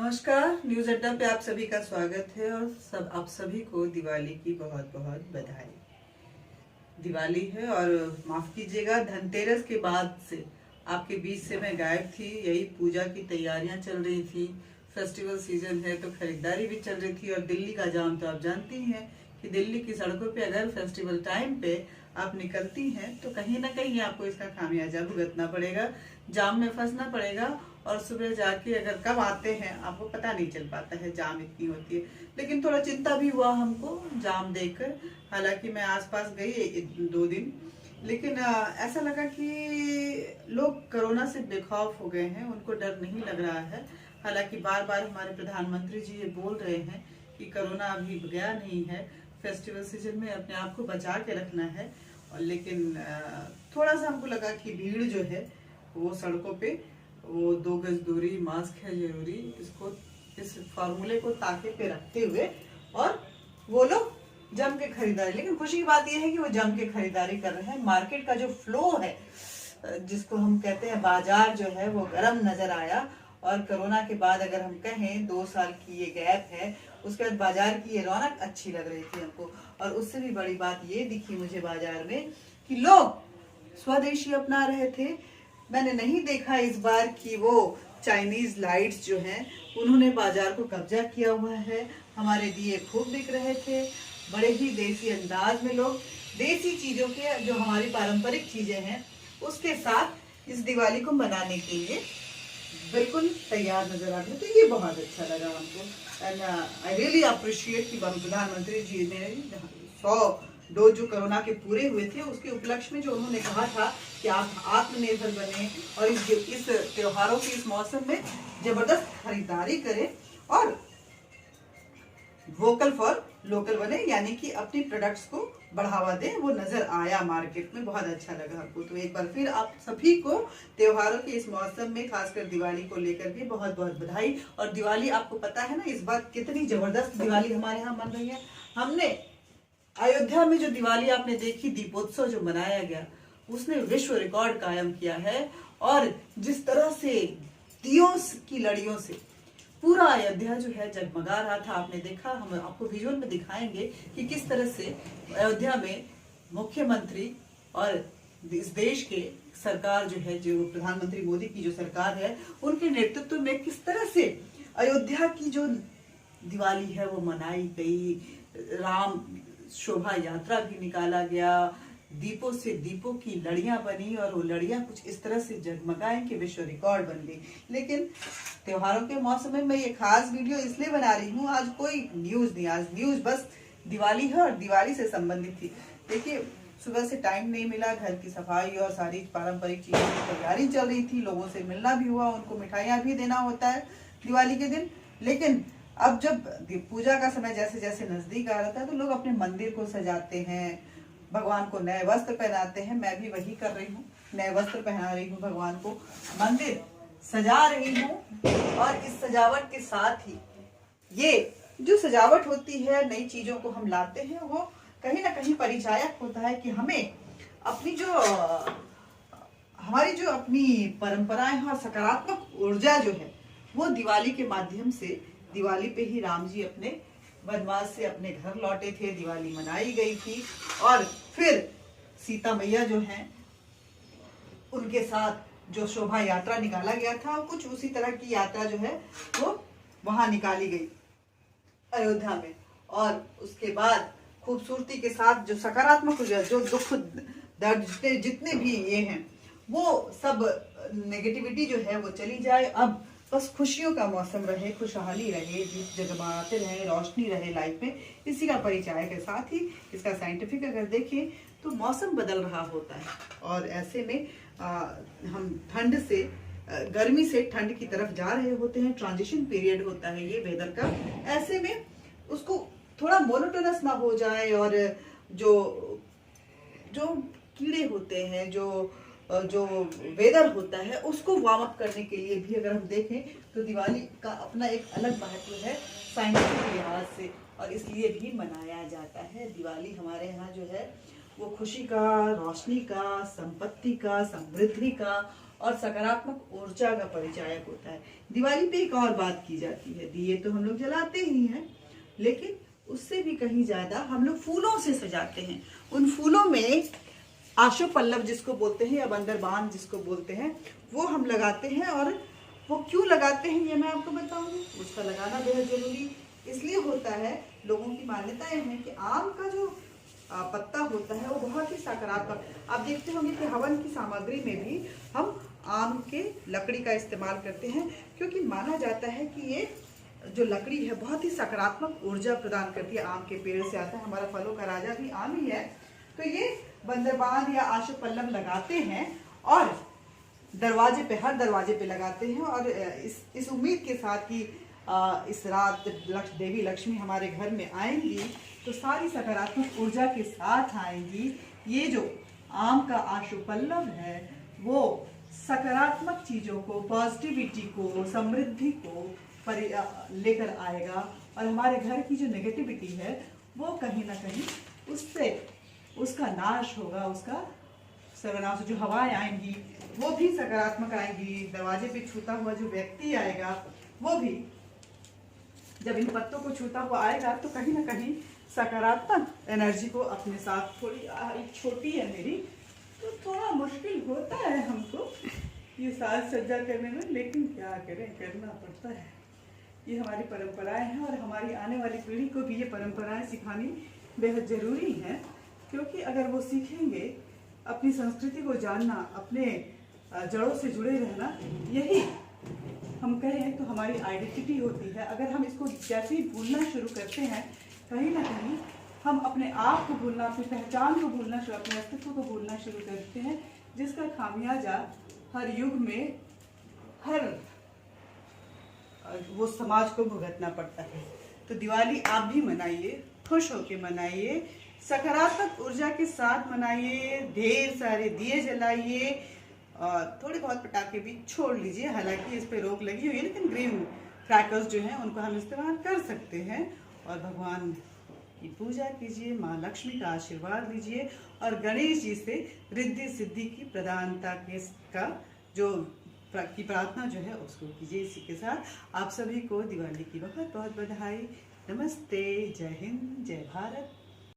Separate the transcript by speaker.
Speaker 1: नमस्कार, न्यूज अड्डा पे आप सभी का स्वागत है और आप सभी को दिवाली की बहुत बहुत बधाई। दिवाली है और माफ कीजिएगा, धनतेरस के बाद से आपके बीच से मैं गायब थी। यही पूजा की तैयारियां चल रही थी, फेस्टिवल सीजन है तो खरीदारी भी चल रही थी। और दिल्ली का जाम तो आप जानती हैं कि दिल्ली की सड़कों पे अगर फेस्टिवल टाइम पे आप निकलती हैं तो कहीं ना कहीं आपको इसका खामियाजा भुगतना पड़ेगा, जाम में फंसना पड़ेगा। और सुबह जाके अगर कब आते हैं आपको पता नहीं चल पाता है, जाम इतनी होती है। लेकिन थोड़ा चिंता भी हुआ हमको जाम देखकर। हालांकि मैं आसपास गई 2 दिन, लेकिन ऐसा लगा कि लोग कोरोना से बेखौफ हो गए हैं, उनको डर नहीं लग रहा है। हालांकि बार बार हमारे प्रधानमंत्री जी ये बोल रहे हैं कि कोरोना अभी गया नहीं है, फेस्टिवल सीजन में अपने आप को बचा के रखना है। और लेकिन थोड़ा सा हमको लगा कि भीड़ जो है वो सड़कों पे, वो 2 गज दूरी, मास्क है जरूरी, इस फॉर्मूले को ताके पे रखते हुए और वो लोग जम के खरीदारी। लेकिन खुशी की बात यह है कि वो जम के खरीदारी कर रहे हैं। मार्केट का जो फ्लो है, जिसको हम कहते हैं बाजार, जो है वो गर्म नजर आया। और कोरोना के बाद अगर हम कहें 2 साल की ये गैप है, उसके बाद बाजार की ये रौनक अच्छी लग रही थी हमको। और उससे भी बड़ी बात ये दिखी मुझे बाजार में कि लोग स्वदेशी अपना रहे थे। मैंने नहीं देखा इस बार कि वो चाइनीज लाइट्स जो हैं उन्होंने बाजार को कब्जा किया हुआ है। हमारे दिए खूब बिक रहे थे, बड़े ही देसी अंदाज में लोग देसी चीजों के, जो हमारी पारंपरिक चीजें हैं, उसके साथ इस दिवाली को मनाने के लिए बिल्कुल तैयार नजर आ रहे। तो ये बहुत अच्छा लगा हमको। एंड आई रियली अप्रिशिएट कि प्रधानमंत्री जी ने 100 डोज जो कोरोना के पूरे हुए थे, उसके उपलक्ष्य में जो उन्होंने कहा था कि आप आत्मनिर्भर बने और इस त्योहारों के इस मौसम में जबरदस्त खरीदारी करें और वोकल फॉर लोकल बने, यानी कि अपनी प्रोडक्ट्स को बढ़ावा दें, वो नजर आया मार्केट में। बहुत अच्छा लगा हमको। तो एक बार फिर आप सभी को त्योहारों के इस मौसम में, खासकर दिवाली को लेकर के बहुत बहुत बधाई। और दिवाली आपको पता है ना इस बार कितनी जबरदस्त दिवाली हमारे यहाँ मन रही है। हमने अयोध्या में जो दिवाली आपने देखी, दीपोत्सव जो मनाया गया, उसने विश्व रिकॉर्ड कायम किया है। और जिस तरह से दियों की लड़ियों से पूरा अयोध्या जो है जगमगा रहा था, आपने देखा। हम आपको विजुअल में दिखाएंगे कि किस तरह से अयोध्या में मुख्यमंत्री और इस देश के सरकार जो है, जो प्रधानमंत्री मोदी की जो सरकार है, उनके नेतृत्व में किस तरह से अयोध्या की जो दिवाली है वो मनाई गई। राम शोभा यात्रा भी निकाला गया, दीपों से दीपों की लड़ियां बनी और वो लड़ियां कुछ इस तरह से जगमगाएं कि विश्व रिकॉर्ड बन गई। लेकिन त्योहारों के मौसम में मैं ये खास वीडियो इसलिए बना रही हूँ, आज कोई न्यूज नहीं, आज न्यूज बस दिवाली है और दिवाली से संबंधित थी। देखिए, सुबह से टाइम नहीं मिला, घर की सफाई और सारी पारंपरिक चीजों की तैयारी चल रही थी, लोगों से मिलना भी हुआ, उनको मिठाइयाँ भी देना होता है दिवाली के दिन। लेकिन अब जब पूजा का समय जैसे जैसे नजदीक आ रहा था, तो लोग अपने मंदिर को सजाते हैं, भगवान को नए वस्त्र पहनाते हैं। मैं भी वही कर रही हूँ, नए वस्त्र पहना रही हूँ भगवान को, मंदिर सजा रही हूँ। और इस सजावट के साथ ही ये जो सजावट होती है, नई चीजों को हम लाते हैं, वो कहीं ना कहीं परिचायक होता है कि हमें अपनी जो हमारी जो अपनी परंपराएं हैं और सकारात्मक ऊर्जा जो है, वो दिवाली के माध्यम से, दिवाली पे ही राम जी अपने वनवास से अपने घर लौटे थे, दिवाली मनाई गई थी। और फिर सीता मैया जो हैं, उनके साथ जो शोभा यात्रा निकाला गया था, कुछ उसी तरह की यात्रा जो है वो वहां निकाली गई अयोध्या में। और उसके बाद खूबसूरती के साथ जो सकारात्मक ऊर्जा, जो दुख दर्द जितने भी ये हैं, वो सब नेगेटिविटी जो है वो चली जाए। अब बस खुशियों का मौसम रहे, खुशहाली रहे, दीप जगमगाते रहे, रोशनी रहे लाइफ में, इसी का परिचय के साथ ही इसका साइंटिफिक अगर देखें तो मौसम बदल रहा होता है। और ऐसे में हम ठंड से, गर्मी से ठंड की तरफ जा रहे होते हैं, ट्रांजिशन पीरियड होता है ये वेदर का। ऐसे में उसको थोड़ा मोनोटोनस ना हो जाए, और जो कीड़े होते हैं, जो वेदर होता है, उसको वार्म अप करने के लिए भी अगर हम देखें तो दिवाली का अपना एक अलग महत्व है साइंटिफिक लिहाज से, और इसलिए भी मनाया जाता है। दिवाली हमारे यहाँ जो है वो खुशी का, रोशनी का, संपत्ति का, समृद्धि का और सकारात्मक ऊर्जा का परिचायक होता है। दिवाली पे एक और बात की जाती है, दिए तो हम लोग जलाते ही हैं, लेकिन उससे भी कहीं ज्यादा हम लोग फूलों से सजाते हैं। उन फूलों में आशु पल्लव जिसको बोलते हैं या बंदरबान जिसको बोलते हैं, वो हम लगाते हैं। और वो क्यों लगाते हैं ये मैं आपको बताऊंगी। उसका लगाना बेहद जरूरी इसलिए होता है, लोगों की मान्यताएं हैं कि आम का जो पत्ता होता है वो बहुत ही सकारात्मक। आप देखते होंगे कि हवन की सामग्री में भी हम आम के लकड़ी का इस्तेमाल करते हैं, क्योंकि माना जाता है कि ये जो लकड़ी है बहुत ही सकारात्मक ऊर्जा प्रदान करती है। आम के पेड़ से आता है, हमारा फलों का राजा भी आम ही है। तो ये बंदरबान या आशु पल्लव लगाते हैं और दरवाजे पे, हर दरवाजे पे लगाते हैं। और इस उम्मीद के साथ कि इस रात देवी लक्ष्मी हमारे घर में आएंगी तो सारी सकारात्मक ऊर्जा के साथ आएंगी। ये जो आम का आशु पल्लव है वो सकारात्मक चीजों को, पॉजिटिविटी को, समृद्धि को लेकर आएगा और हमारे घर की जो नेगेटिविटी है वो कहीं ना कहीं उसका नाश होगा। उसका सर्वनाश, जो हवाएं आएंगी वो भी सकारात्मक आएंगी। दरवाजे पे छूता हुआ जो व्यक्ति आएगा वो भी जब इन पत्तों को छूता हुआ आएगा तो कहीं ना कहीं सकारात्मक एनर्जी को अपने साथ, थोड़ी छोटी है मेरी तो थोड़ा मुश्किल होता है हमको ये साज सज्जा करने में, लेकिन क्या करें, करना पड़ता है। ये हमारी परंपराएं हैं और हमारी आने वाली पीढ़ी को भी ये परंपराएं सिखानी बेहद जरूरी है, क्योंकि अगर वो सीखेंगे अपनी संस्कृति को जानना, अपने जड़ों से जुड़े रहना, यही हम कहें तो हमारी आइडेंटिटी होती है। अगर हम इसको जैसे ही भूलना शुरू करते हैं, कहीं ना कहीं हम अपने आप को भूलना, अपनी पहचान को भूलना, अपने अस्तित्व को भूलना शुरू करते हैं, जिसका खामियाजा हर युग में हर वो समाज को भुगतना पड़ता है। तो दिवाली आप भी मनाइए, खुश होके मनाइए, सकारात्मक ऊर्जा के साथ मनाइए, ढेर सारे दिए जलाइए, थोड़े बहुत पटाखे भी छोड़ लीजिए। हालांकि इस पे रोक लगी हुई है, लेकिन ग्रीन क्रैकर्स जो हैं उनको हम इस्तेमाल कर सकते हैं। और भगवान की पूजा कीजिए, माँ लक्ष्मी का आशीर्वाद लीजिए और गणेश जी से रिद्धि सिद्धि की प्रधानता का जो की प्रार्थना जो है उसको कीजिए। इसी के साथ आप सभी को दिवाली की बहुत बहुत बधाई। नमस्ते, जय हिंद, जय भारत।